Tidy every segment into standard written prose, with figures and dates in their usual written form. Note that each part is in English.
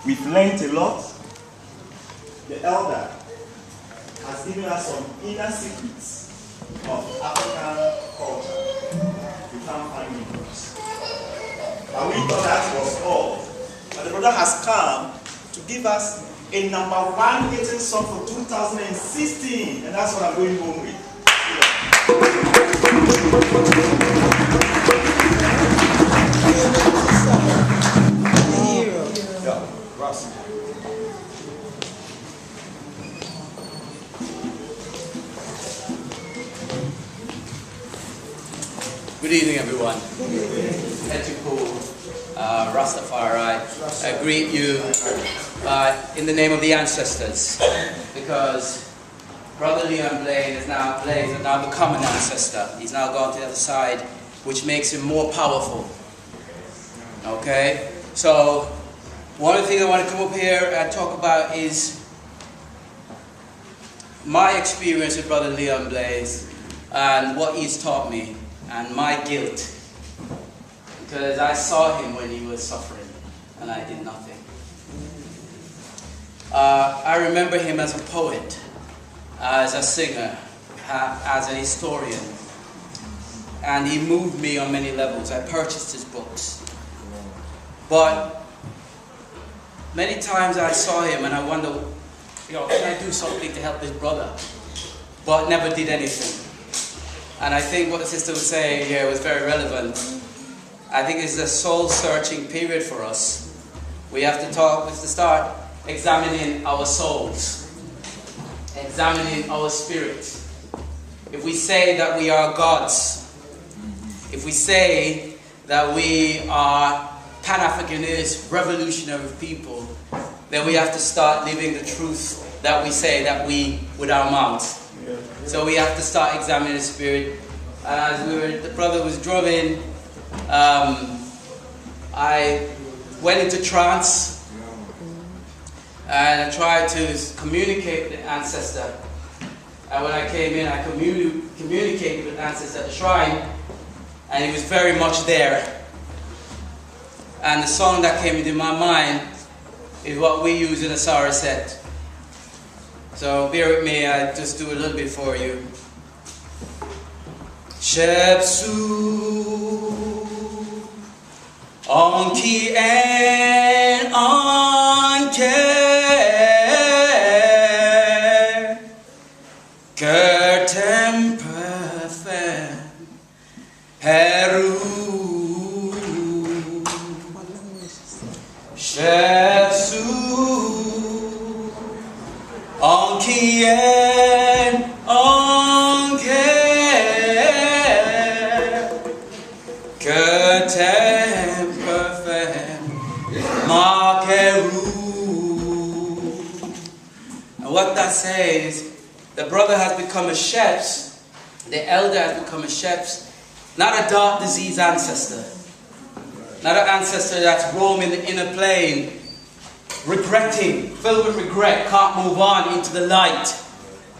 We've learned a lot. The elder has given us some inner secrets of African culture we can't find in books. And we thought that was all. But the brother has come to give us a #1 hitting song for 2016, and that's what I'm going home with. Yeah, Russ. Good evening, everyone. Ethical Rastafari, I greet you in the name of the ancestors, because Brother Leon Blaze has now become an ancestor. He's now gone to the other side, which makes him more powerful. Okay? So, one of the things I want to come up here and talk about is my experience with Brother Leon Blaze and what he's taught me, and my guilt, because I saw him when he was suffering and I did nothing. I remember him as a poet, as a singer, as a historian, and he moved me on many levels. I purchased his books, but many times I saw him and I wonder, can I do something to help this brother? But never did anything. And I think what the sister was saying here was very relevant. I think it's a soul-searching period for us. We have to start examining our souls, examining our spirit. If we say that we are gods, if we say that we are Pan-Africanist, revolutionary people, then we have to start living the truth that we say that we with our mouths. So we have to start examining the spirit. As the brother was drumming, I went into trance and I tried to communicate with the ancestor. And when I came in, I communicated with the ancestor at the shrine, and he was very much there. And the song that came into my mind is what we use in a Sara set. So bear with me, I just do a little bit for you. Shepsu Onki en Onke Gertem Perfem Heru Shepsu Onki en Onke Gertem Perfem Makeru. And what that says, the brother has become a shepherd, the elder has become a shepherd, not a dark disease ancestor, not an ancestor that's roaming the inner plane, regretting, filled with regret, can't move on into the light.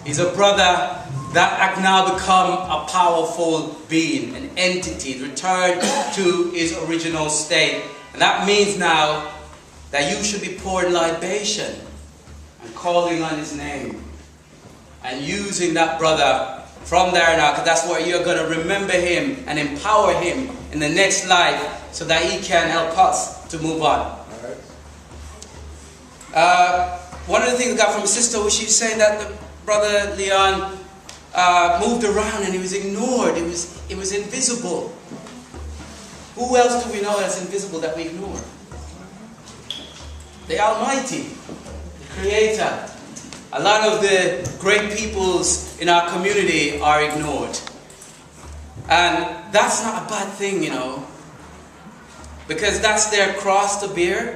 He's a brother that has now become a powerful being, an entity, returned to his original state. And that means now that you should be pouring libation and calling on his name and using that brother from there now, because that's where you're going to remember him and empower him in the next life so that he can help us to move on. One of the things I got from his sister was she was saying that the brother Leon moved around and he was ignored. It was invisible. Who else do we know that's invisible that we ignore? The Almighty, the Creator. A lot of the great peoples in our community are ignored. And that's not a bad thing, because that's their cross to bear.